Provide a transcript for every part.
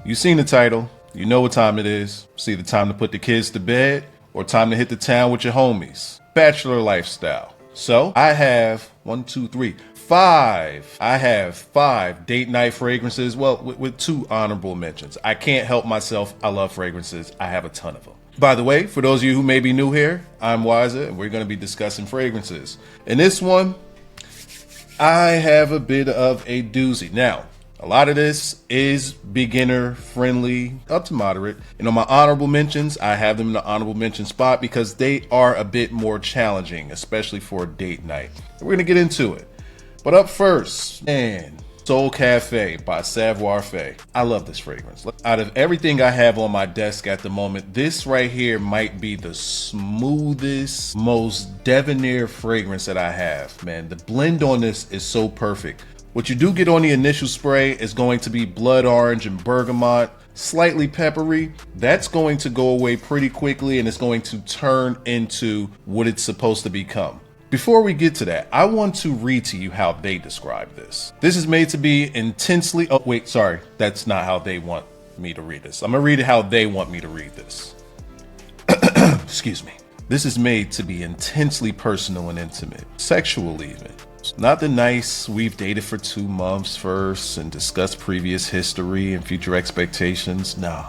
You've seen the title. You know what time it is. It's either time to put the kids to bed or time to hit the town with your homies. Bachelor lifestyle. So I have 5. I have 5 date night fragrances. Well, with 2 honorable mentions. I can't help myself. I love fragrances. I have a ton of them. By the way, for those of you who may be new here, I'm Wiser, and we're going to be discussing fragrances. In this one, I have a bit of a doozy. Now, a lot of this is beginner friendly, up to moderate. And on my honorable mentions, I have them in the honorable mention spot because they are a bit more challenging, especially for a date night. We're going to get into it. But up first, man, Soul Café by Savoir Faire. I love this fragrance. Out of everything I have on my desk at the moment, this right here might be the smoothest, most debonair fragrance that I have. Man, the blend on this is so perfect. What you do get on the initial spray is going to be blood orange and bergamot, slightly peppery. That's going to go away pretty quickly and it's going to turn into what it's supposed to become. Before we get to that, I want to read to you how they describe this. This is made to be intensely... Oh, wait, sorry. That's not how they want me to read this. I'm going to read it how they want me to read this. Excuse me. This is made to be intensely personal and intimate, sexual even. Not the nice, we've dated for 2 months first and discussed previous history and future expectations. No.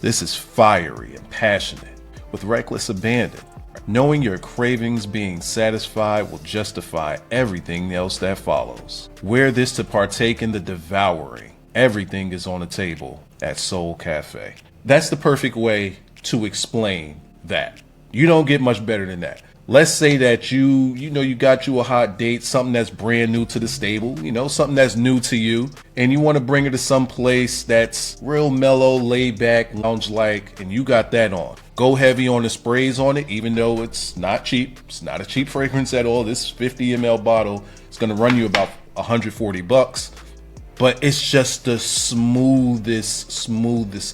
This is fiery and passionate with reckless abandon. Knowing your cravings being satisfied will justify everything else that follows. Wear this to partake in the devouring. Everything is on the table at Soul Café. That's the perfect way to explain that. You don't get much better than that. Let's say that you got you a hot date, something that's brand new to the stable, something that's new to you, and you want to bring her to some place that's real mellow, laid back, lounge-like, and you got that on. Go heavy on the sprays on it, even though it's not cheap. It's not a cheap fragrance at all. This 50 ml bottle is going to run you about $140, but it's just the smoothest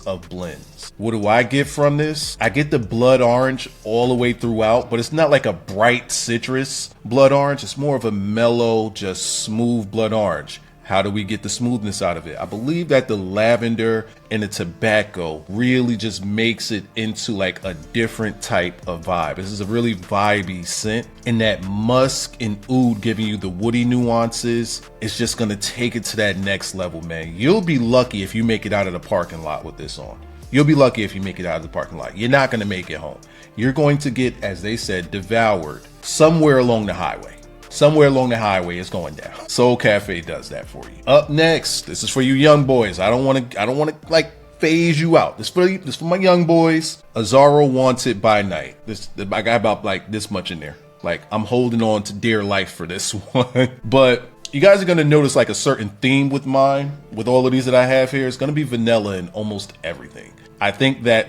of blends. What do I get from this? I get the blood orange all the way throughout, but it's not like a bright citrus blood orange. It's more of a mellow, just smooth blood orange. How do we get the smoothness out of it? I believe that the lavender and the tobacco really just makes it into like a different type of vibe. This is a really vibey scent, and that musk and oud giving you the woody nuances. It's just gonna take it to that next level, man. You'll be lucky if you make it out of the parking lot with this on. You'll be lucky if you make it out of the parking lot. You're not gonna make it home. You're going to get, as they said, devoured somewhere along the highway. Somewhere along the highway is going down. Soul Café does that for you. Up next, this is for you young boys. I don't want to like phase you out. This for my young boys. Azzaro Wanted by Night. I got about like this much in there. Like I'm holding on to dear life for this one. But you guys are going to notice like a certain theme with mine. With all of these that I have here, it's going to be vanilla in almost everything. I think that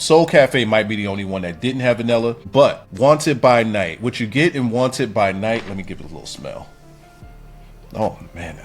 Soul Café might be the only one that didn't have vanilla, but Wanted by Night, what you get in Wanted by Night, let me give it a little smell. Oh man,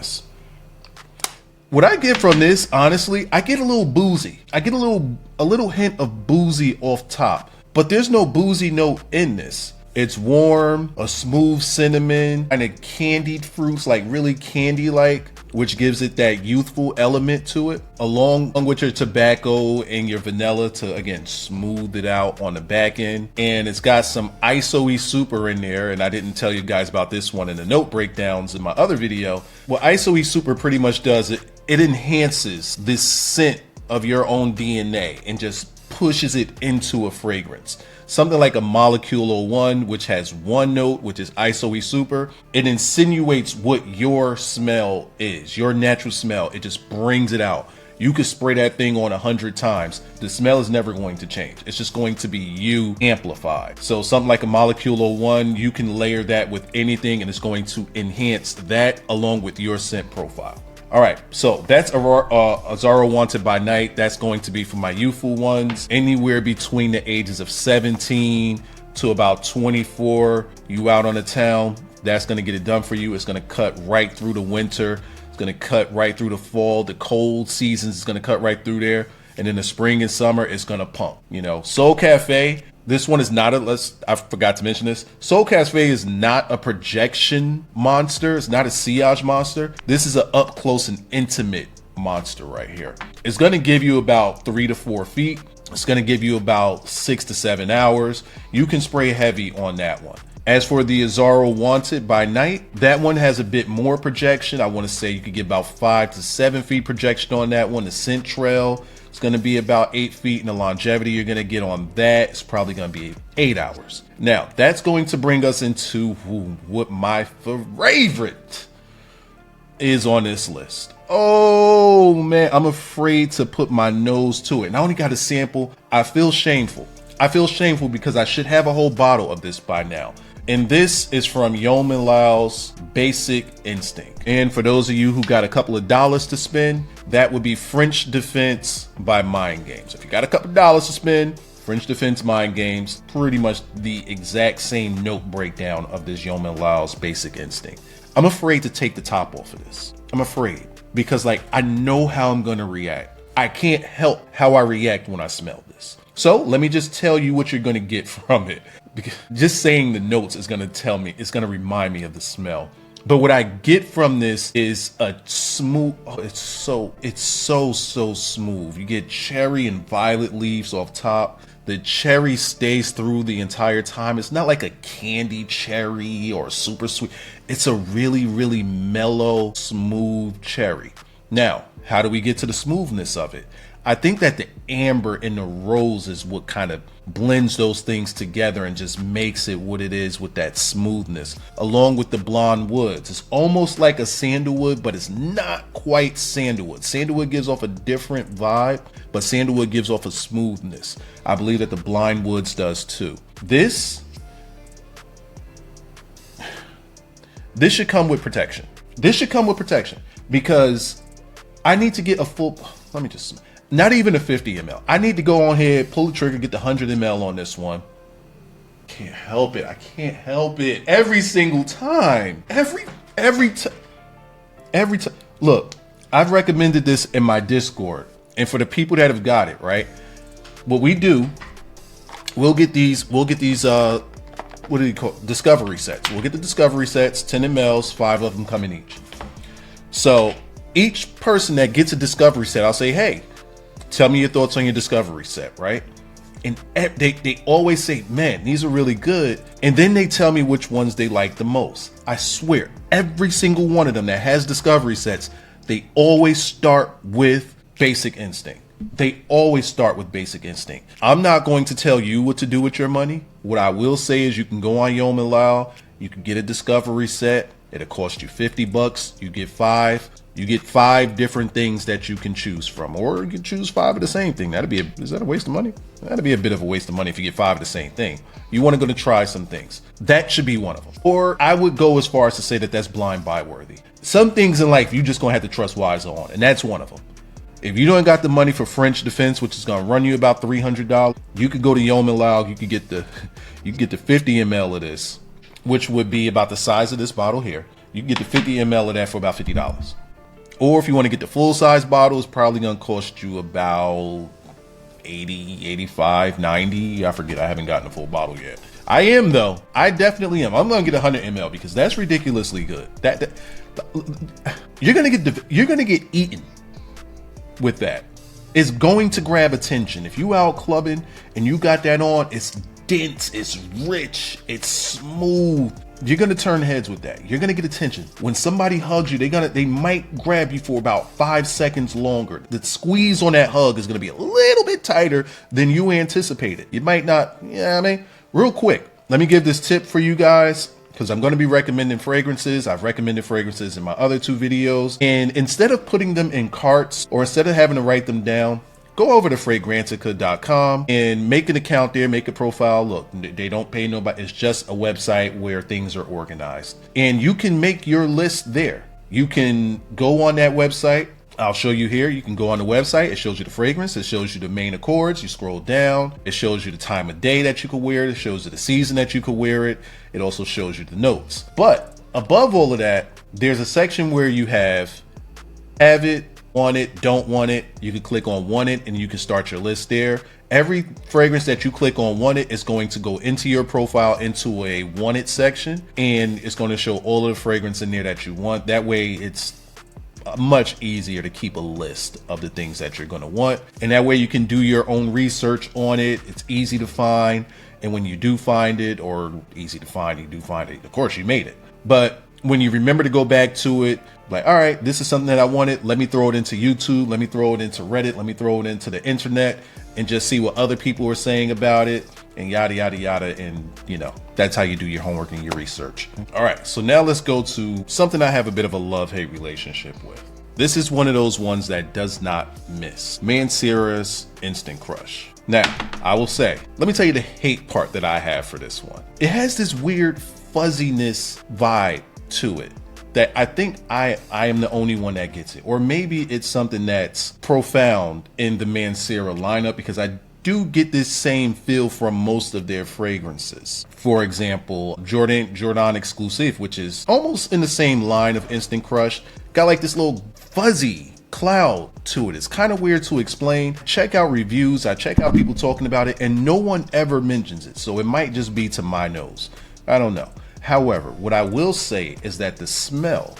what I get from this, honestly, I get a little boozy. I get a little hint of boozy off top, but there's no boozy note in this. It's warm, a smooth cinnamon, and a candied fruits, like really candy-like, which gives it that youthful element to it, along with your tobacco and your vanilla to, again, smooth it out on the back end. And it's got some ISO-y super in there, and I didn't tell you guys about this one in the note breakdowns in my other video. What ISO-y super pretty much does, it enhances this scent of your own DNA and just pushes it into a fragrance. Something like a Molecule 01, which has one note, which is ISO-y super. It insinuates what your smell is, your natural smell. It just brings it out. You could spray that thing on 100 times. The smell is never going to change. It's just going to be you amplified. So something like a Molecule 01, you can layer that with anything and it's going to enhance that along with your scent profile. All right, so that's Azzaro Wanted by Night. That's going to be for my youthful ones, anywhere between the ages of 17 to about 24. You out on the town, that's going to get it done for you. It's going to cut right through the winter. It's going to cut right through the fall. The cold seasons is going to cut right through there. And in the spring and summer, it's going to pump. Soul Café. This one is not I forgot to mention this. Soul Café is not a projection monster. It's not a sillage monster. This is an up close and intimate monster right here. It's going to give you about 3 to 4 feet. It's going to give you about 6 to 7 hours. You can spray heavy on that one. As for the Azzaro Wanted by Night, that one has a bit more projection. I want to say you could get about 5 to 7 feet projection on that one. The scent trail is going to be about 8 feet, and the longevity you're going to get on that is probably going to be 8 hours. Now, that's going to bring us into what my favorite is on this list. Oh man, I'm afraid to put my nose to it. And I only got a sample. I feel shameful. I feel shameful because I should have a whole bottle of this by now. And this is from Layl's Basic Instinct. And for those of you who got a couple of dollars to spend, that would be French Defense by Mind Games. If you got a couple of dollars to spend, French Defense Mind Games, pretty much the exact same note breakdown of this Layl's Basic Instinct. I'm afraid to take the top off of this. I'm afraid because I know how I'm going to react. I can't help how I react when I smell this. So let me just tell you what you're going to get from it. Because just saying the notes is going to tell me, it's going to remind me of the smell. But what I get from this is a smooth, it's so smooth. You get cherry and violet leaves off top. The cherry stays through the entire time. It's not like a candy cherry or super sweet. It's a really, really mellow, smooth cherry. Now, how do we get to the smoothness of it? I think that the amber and the rose is what kind of blends those things together and just makes it what it is with that smoothness, along with the blonde woods. It's almost like a sandalwood, but it's not quite sandalwood. Sandalwood gives off a different vibe, but sandalwood gives off a smoothness. I believe that the blind woods does too. This should come with protection. This should come with protection because I need to get a full, not even a 50 ml. I need to go on here, pull the trigger, get the 100 ml on this one. Can't help it. I can't help it. Every single time. Every time. Look, I've recommended this in my Discord. And for the people that have got it, right? What we do, we'll get these, what do you call it? Discovery sets. We'll get the discovery sets, 10 mLs, 5 of them come in each. So each person that gets a discovery set, I'll say, hey, tell me your thoughts on your discovery set, right? And they always say, man, these are really good. And then they tell me which ones they like the most. I swear, every single one of them that has discovery sets, they always start with Basic Instinct. They always start with Basic Instinct. I'm not going to tell you what to do with your money. What I will say is you can go on Layl, you can get a discovery set. It'll cost you $50. You get 5. You get 5 different things that you can choose from, or you can choose 5 of the same thing. Is that a waste of money? That'd be a bit of a waste of money if you get 5 of the same thing. You want to go to try some things. That should be one of them. Or I would go as far as to say that that's blind buy worthy. Some things in life you just gonna have to trust wise on, and that's one of them. If you don't got the money for French Defense, which is gonna run you about $300, you could go to Layl. You could get the 50 ml of this, which would be about the size of this bottle here. You can get the 50 ml of that for about $50. Or if you want to get the full size bottle, it's probably going to cost you about 80, 85, 90. I forget. I haven't gotten a full bottle yet. I am though. I definitely am. I'm going to get 100 ml because that's ridiculously good. You're going to get eaten with that. It's going to grab attention. If you out clubbing and you got that on, it's dense, it's rich, it's smooth. You're gonna turn heads with that. You're gonna get attention. When somebody hugs you, they might grab you for about 5 seconds longer. The squeeze on that hug is gonna be a little bit tighter than you anticipated. You might not, real quick, let me give this tip for you guys, because I'm gonna be recommending fragrances. I've recommended fragrances in my other 2 videos. And instead of putting them in carts, or instead of having to write them down, go over to Fragrantica.com and make an account there, make a profile. Look, they don't pay nobody. It's just a website where things are organized. And you can make your list there. You can go on that website. I'll show you here. You can go on the website. It shows you the fragrance. It shows you the main accords. You scroll down. It shows you the time of day that you could wear it. It shows you the season that you could wear it. It also shows you the notes. But above all of that, there's a section where you have it, want it, don't want it. You can click on want it and you can start your list there. Every fragrance that you click on want it is going to go into your profile into a want it section, and it's going to show all of the fragrance in there that you want. That way it's much easier to keep a list of the things that you're going to want. And that way you can do your own research on it. It's easy to find. And when you do find it, or easy to find, you do find it, of course you made it. But when you remember to go back to it, like, all right, this is something that I wanted. Let me throw it into YouTube. Let me throw it into Reddit. Let me throw it into the internet and just see what other people are saying about it, and yada, yada, yada. And, you know, that's how you do your homework and your research. All right, so now let's go to something I have a bit of a love-hate relationship with. This is one of those ones that does not miss. Mancera's Instant Crush. Now, I will say, let me tell you the hate part that I have for this one. It has this weird fuzziness vibe to it that I think I am the only one that gets it. Or maybe it's something that's profound in the Mancera lineup, because I do get this same feel from most of their fragrances. For example, Jordan Exclusive, which is almost in the same line of Instant Crush, got like this little fuzzy cloud to it. It's kind of weird to explain. Check out reviews. I check out people talking about it, and no one ever mentions it. So it might just be to my nose. I don't know. However, what I will say is that the smell,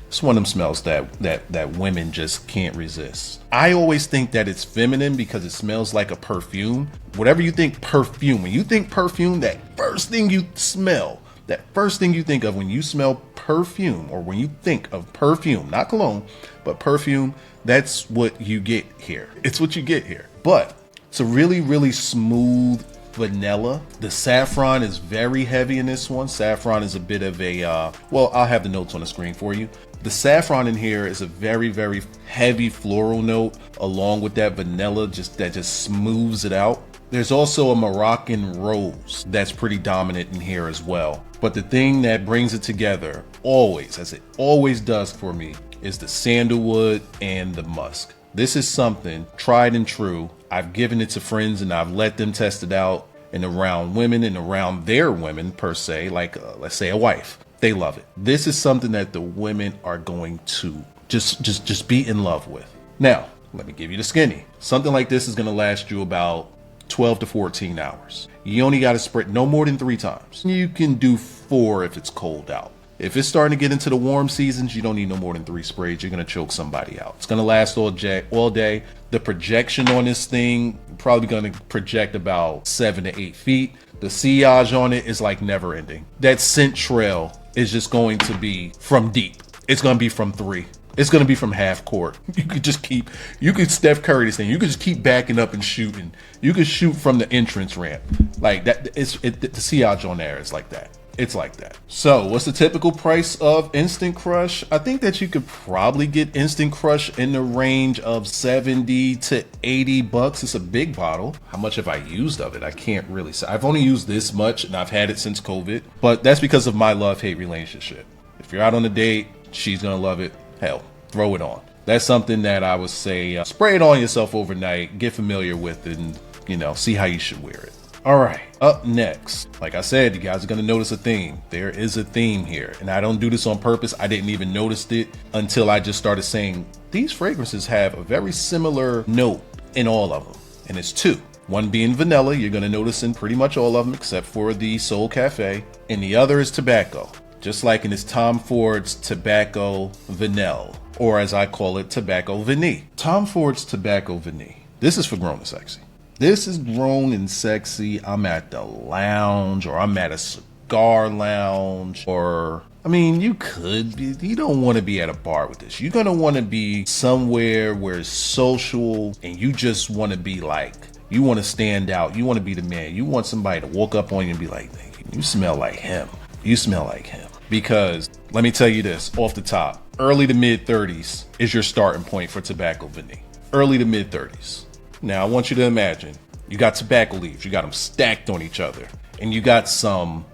it's one of them smells that women just can't resist. I always think that it's feminine because it smells like a perfume. Whatever you think perfume, when you think perfume, that first thing you smell, that first thing you think of when you smell perfume, or when you think of perfume, not cologne, but perfume, that's what you get here. It's what you get here. But it's a really, really smooth vanilla. The saffron is very heavy in this one. Saffron is a bit of a, well, I'll have the notes on the screen for you. The saffron in here is a very, very heavy floral note, along with that vanilla that just smooths it out. There's also a Moroccan rose that's pretty dominant in here as well. But the thing that brings it together always, as it always does for me, is the sandalwood and the musk. This is something tried and true. I've given it to friends and I've let them test it out, and around women and around their women per se, like let's say a wife, they love it. This is something that the women are going to just be in love with. Now, let me give you the skinny. Something like this is going to last you about 12 to 14 hours. You only got to spray no more than 3 times. You can do 4 if it's cold out. If it's starting to get into the warm seasons, you don't need no more than 3 sprays. You're going to choke somebody out. It's going to last all day. The projection on this thing, probably going to project about 7 to 8 feet. The sillage on it is like never ending. That scent trail is just going to be from deep. It's going to be from 3. It's going to be from half court. You could Steph Curry this thing. You could just keep backing up and shooting. You could shoot from the entrance ramp. Like that. The sillage on there is like that. It's like that. So what's the typical price of Instant Crush? I think that you could probably get Instant Crush in the range of 70 to 80 bucks. It's a big bottle. How much have I used of it? I can't really say. I've only used this much, and I've had it since COVID, but that's because of my love-hate relationship. If you're out on a date, she's gonna love it. Hell, throw it on. That's something that I would say, spray it on yourself overnight, get familiar with it, and, you know, see how you should wear it. All right, up next, like I said, you guys are going to notice a theme. There is a theme here, and I don't do this on purpose. I didn't even notice it until I just started saying these fragrances have a very similar note in all of them, and it's 2. One being vanilla, you're going to notice in pretty much all of them except for the Soul Café, and the other is tobacco, just like in this Tom Ford's Tobacco Vanille, or as I call it, Tobacco Vanille. Tom Ford's Tobacco Vanille. This is for grown and sexy. This is grown and sexy. I'm at the lounge, or I'm at a cigar lounge, or, I mean, you don't want to be at a bar with this. You're going to want to be somewhere where it's social, and you just want to be like, you want to stand out. You want to be the man. You want somebody to walk up on you and be like, you smell like him. You smell like him. Because let me tell you this off the top, early to mid 30s is your starting point for Tobacco Vanille. Early to mid 30s. Now, I want you to imagine you got tobacco leaves, you got them stacked on each other, and you got some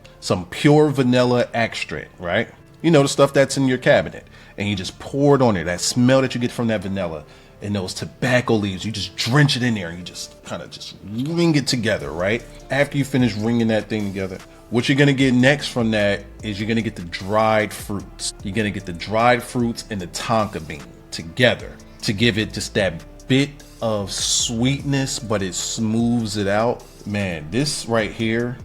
pure vanilla extract, right? You know, the stuff that's in your cabinet, and you just pour it on there. That smell that you get from that vanilla and those tobacco leaves, you just drench it in there and you just kind of just wring it together, right? After you finish wringing that thing together, what you're going to get next from that is you're going to get the dried fruits. You're going to get the dried fruits and the tonka bean together to give it just that bit of sweetness, but it smooths it out. Man, this right here,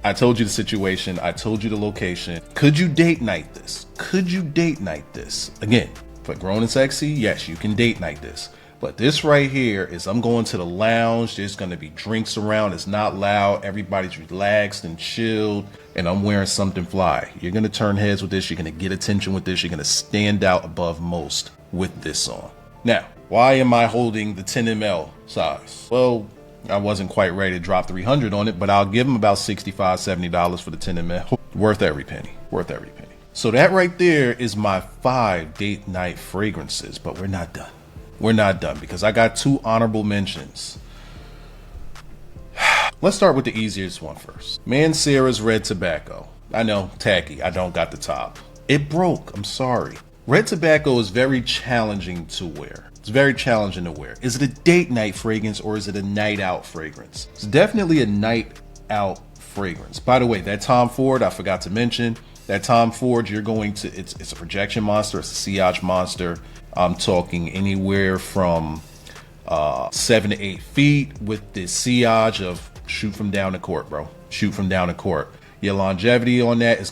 I told you the situation, I told you the location. Could you date night this? Could you date night this? Again, For grown and sexy, yes, you can date night this. But this right here is I'm going to the lounge. There's going to be drinks around. It's not loud. Everybody's relaxed and chilled. And I'm wearing something fly. You're going to turn heads with this. You're going to get attention with this. You're going to stand out above most with this on. Now, why am I holding the 10 ml size? Well, I wasn't quite ready to drop 300 on it, but I'll give them about $65, $70 for the 10 ml. Worth every penny. Worth every penny. So that right there is my 5 date night fragrances, but we're not done. We're not done because I got 2 honorable mentions. Let's start with the easiest one first. Mancera's Red Tobacco. I know, tacky. I don't got the top. It broke. I'm sorry. Red Tobacco is very challenging to wear. It's very challenging to wear. Is it a date night fragrance or is it a night out fragrance? It's definitely a night out fragrance. By the way, that Tom Ford, I forgot to mention, that Tom Ford, you're going to, it's a projection monster. It's a sillage monster. I'm talking anywhere from 7 to 8 feet with this sillage of shoot from down the court, bro. Shoot from down the court. Your longevity on that is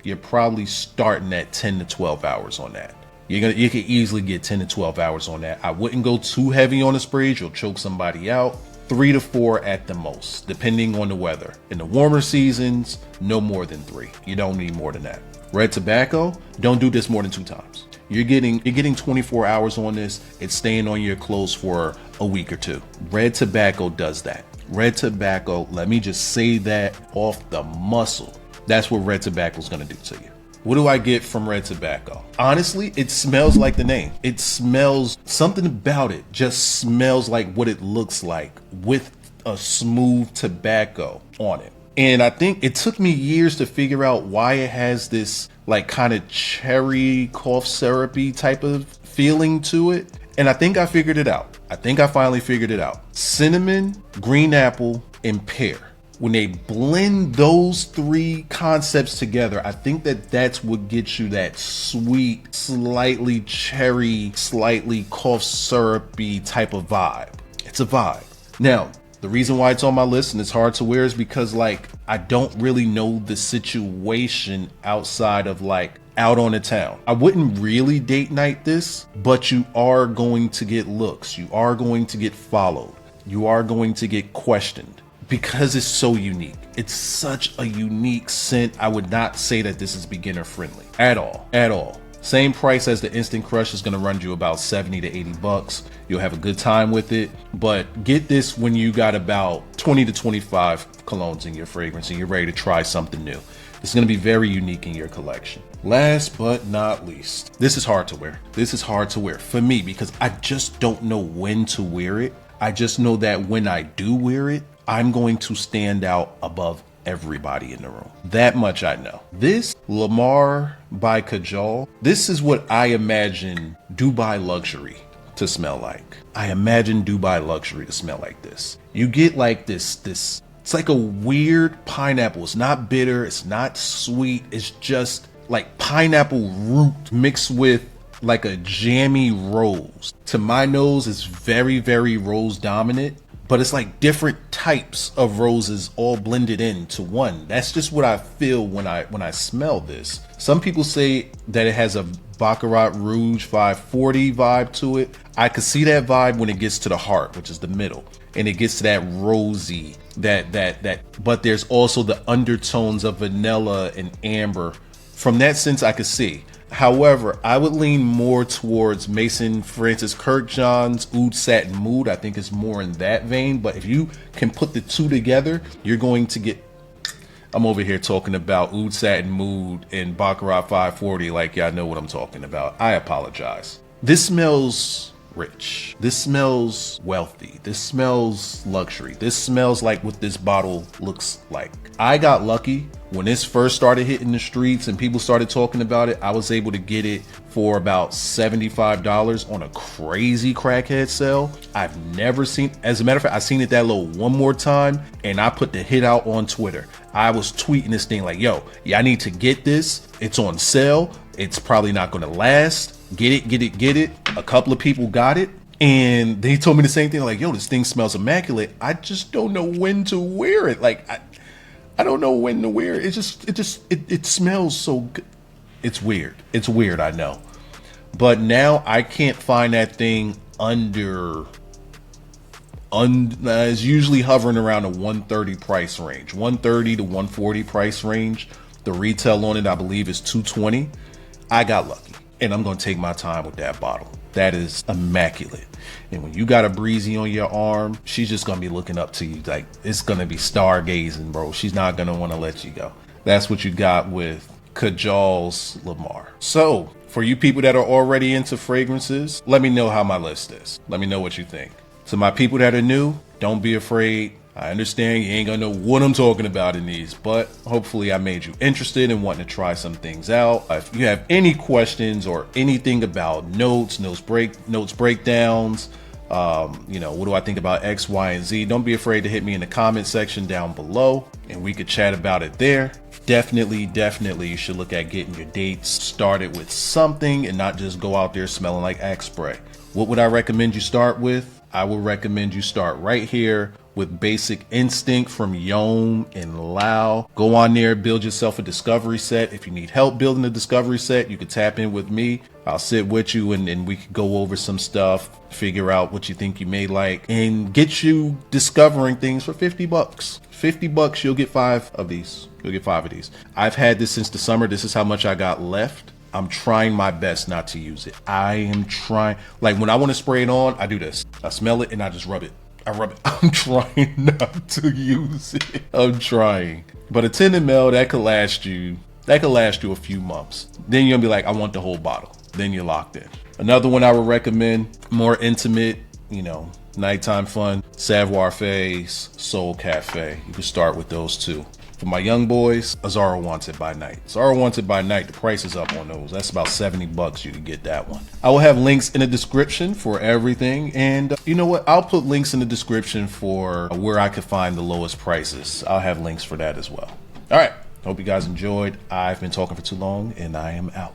you're probably starting at 10 to 12 hours on that. You can easily get 10 to 12 hours on that. I wouldn't go too heavy on the sprays. You'll choke somebody out. 3 to 4 at the most, depending on the weather. In the warmer seasons, no more than 3. You don't need more than that. Red Tobacco, don't do this more than 2 times. You're getting 24 hours on this. It's staying on your clothes for a week or 2. Red Tobacco does that. Red Tobacco, let me just say that off the muscle. That's what Red Tobacco is going to do to you. What do I get from Red Tobacco? Honestly, it smells like the name. It smells, something about it just smells like what it looks like with a smooth tobacco on it. And I think it took me years to figure out why it has this like kind of cherry cough syrupy type of feeling to it. And I think I figured it out. I think I finally figured it out. Cinnamon, green apple, and pear. When they blend those 3 concepts together, I think that's what gets you that sweet, slightly cherry, slightly cough syrupy type of vibe. It's a vibe. Now, the reason why it's on my list and it's hard to wear is because like I don't really know the situation outside of like out on the town. I wouldn't really date night this, but you are going to get looks. You are going to get followed. You are going to get questioned because it's so unique. It's such a unique scent. I would not say that this is beginner friendly at all, at all. Same price as the Instant Crush is going to run you about 70 to 80 bucks. You'll have a good time with it, but get this when you got about 20 to 25 colognes in your fragrance and you're ready to try something new. It's going to be very unique in your collection. Last but not least, this is hard to wear. This is hard to wear for me because I just don't know when to wear it. I just know that when I do wear it, I'm going to stand out above everybody in the room. That much I know. This Lamar by Kajal, this is what I imagine Dubai luxury to smell like. I imagine Dubai luxury to smell like this. You get like this, it's like a weird pineapple. It's not bitter, it's not sweet. It's just like pineapple root mixed with like a jammy rose. To my nose, it's very, very rose dominant. But it's like different types of roses all blended into one. That's just what I feel when I smell this. Some people say that it has a Baccarat Rouge 540 vibe to it. I could see that vibe when it gets to the heart, which is the middle, and it gets to that rosy, but there's also the undertones of vanilla and amber. From that sense, I could see. However, I would lean more towards Mason Francis Kirkjohn's Oud Satin Mood. I think it's more in that vein. But if you can put the 2 together, you're going to get... I'm over here talking about Oud Satin Mood and Baccarat 540 like y'all know what I'm talking about. I apologize. This smells rich. This smells wealthy. This smells luxury. This smells like what this bottle looks like. I got lucky. When this first started hitting the streets and people started talking about it, I was able to get it for about $75 on a crazy crackhead sale. I've never seen, as a matter of fact, I seen it that low one more time and I put the hit out on Twitter. I was tweeting this thing like, yo, yeah, I need to get this. It's on sale. It's probably not going to last. Get it, get it, get it. A couple of people got it. And they told me the same thing, like, yo, this thing smells immaculate. I just don't know when to wear it. Like, I don't know when to wear it. It smells so good. It's weird. It's weird, I know. But now I can't find that thing under it's usually hovering around a 130 price range, 130 to 140 price range. The retail on it, I believe, is 220. I got lucky, and I'm going to take my time with that bottle. That is immaculate. And when you got a breezy on your arm, she's just going to be looking up to you like it's going to be stargazing, bro. She's not going to want to let you go. That's what you got with Kajal's Lamar. So for you people that are already into fragrances, let me know how my list is. Let me know what you think. To my people that are new, don't be afraid. I understand you ain't gonna know what I'm talking about in these, but hopefully I made you interested in wanting to try some things out. If you have any questions or anything about notes breakdowns, what do I think about X, Y, and Z? Don't be afraid to hit me in the comment section down below, and we could chat about it there. Definitely, you should look at getting your dates started with something and not just go out there smelling like Axe spray. What would I recommend you start with? I would recommend you start right here with Basic Instinct from Yom and Layl. Go on there, build yourself a discovery set. If you need help building a discovery set, you can tap in with me. I'll sit with you and we could go over some stuff, figure out what you think you may like, and get you discovering things for 50 bucks. 50 bucks, you'll get 5 of these. You'll get 5 of these. I've had this since the summer. This is how much I got left. I'm trying my best not to use it. I am trying. Like when I want to spray it on, I do this. I smell it and I just rub it. I'm trying not to use it. I'm trying. But a 10 ml, that could last you a few months. Then you'll be like, I want the whole bottle. Then you're locked in. Another one I would recommend, more intimate, nighttime fun, Savoir Faye's Soul Cafe. You can start with those two. For my young boys, Azzaro Wanted by Night. Azzaro Wanted by Night, the price is up on those. That's about 70 bucks. You can get that one. I will have links in the description for everything. And you know what? I'll put links in the description for where I could find the lowest prices. I'll have links for that as well. All right. Hope you guys enjoyed. I've been talking for too long, and I am out.